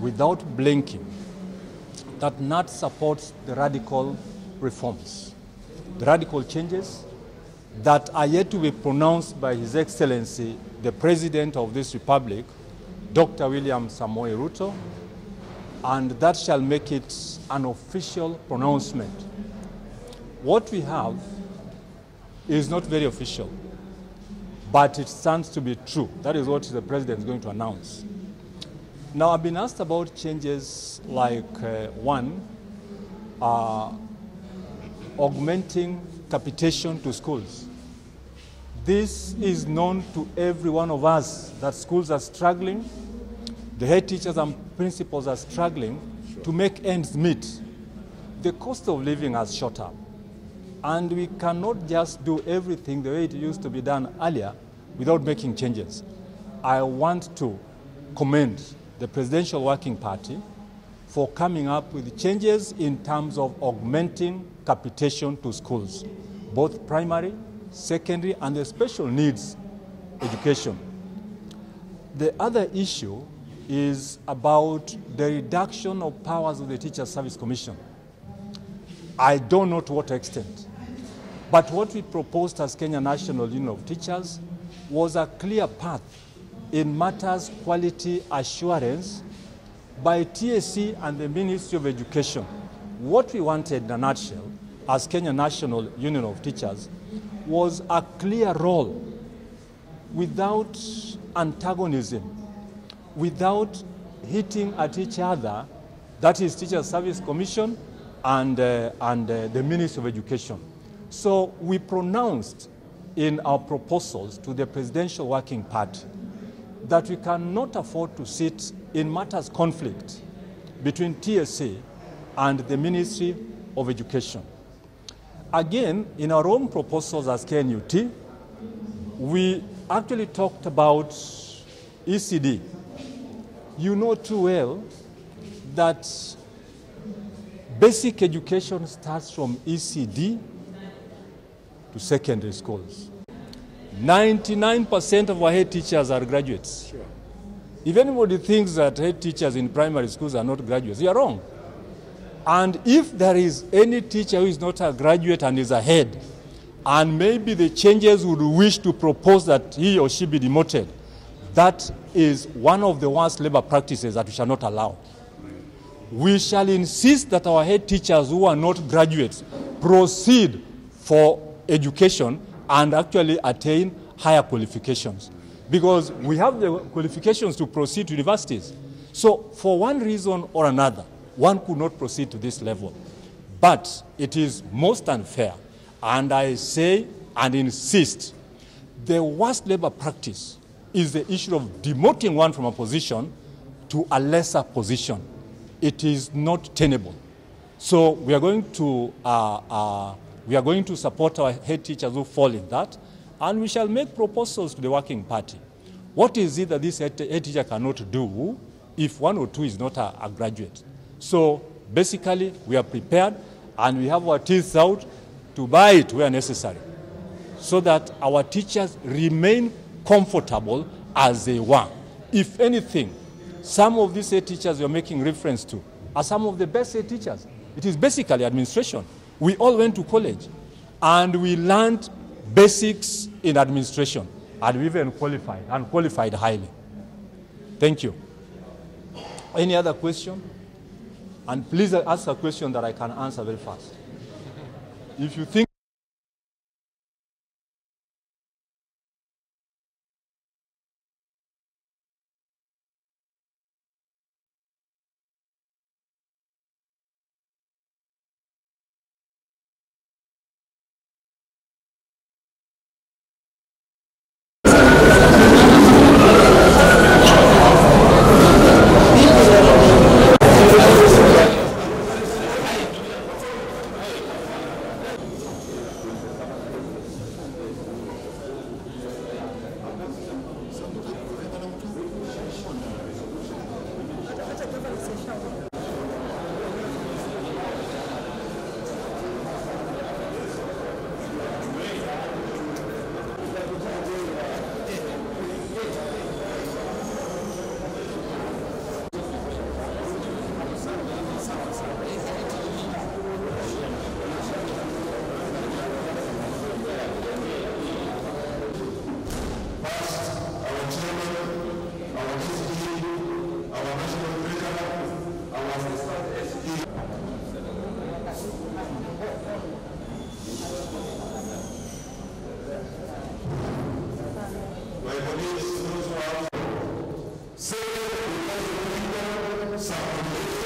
without blinking that KNUT supports the radical reforms, the radical changes that are yet to be pronounced by His Excellency, the President of this Republic, Dr. William Samoei Ruto, and that shall make it an official pronouncement. What we have is not very official, but it stands to be true. That is what the President is going to announce. Now, I've been asked about changes like, one, augmenting capitation to schools. This is known to every one of us that schools are struggling, the head teachers and principals are struggling to make ends meet. The cost of living has shot up, and we cannot just do everything the way it used to be done earlier without making changes. I want to commend the Presidential Working Party for coming up with changes in terms of augmenting capitation to schools, both primary, secondary, and the special needs education. The other issue is about the reduction of powers of the Teachers Service Commission. I don't know to what extent, but what we proposed as Kenya National Union of Teachers was a clear path in matters quality assurance by TSC and the Ministry of Education. What we wanted in a nutshell as Kenya National Union of Teachers was a clear role without antagonism, without hitting at each other, that is Teachers Service Commission and the Ministry of Education. So we pronounced in our proposals to the Presidential Working Party that we cannot afford to sit in matters conflict between TSA and the Ministry of Education. Again, in our own proposals as KNUT, we actually talked about ECD. You know too well that basic education starts from ECD to secondary schools. 99% of our head teachers are graduates. Sure. If anybody thinks that head teachers in primary schools are not graduates, you are wrong. And if there is any teacher who is not a graduate and is a head, and maybe the changes would wish to propose that he or she be demoted, that is one of the worst labor practices that we shall not allow. We shall insist that our head teachers who are not graduates proceed for education and actually attain higher qualifications, because we have the qualifications to proceed to universities. So for one reason or another, one could not proceed to this level. But it is most unfair, and I say and insist, the worst labor practice is the issue of demoting one from a position to a lesser position. It is not tenable. So we are going to support our head teachers who fall in that, and we shall make proposals to the Working Party. What is it that this head teacher cannot do if one or two is not a graduate? So basically, we are prepared and we have our teeth out to buy it where necessary, so that our teachers remain comfortable as they were. If anything, some of these head teachers you're making reference to are some of the best head teachers. It is basically administration. We all went to college and we learned basics in administration, and we even qualified, and qualified highly. Thank you. Any other question? And please ask a question that I can answer very fast. If you think chairman, our SG, our national treasurer, our assistant SG. My colleagues, those who have said, because of people, some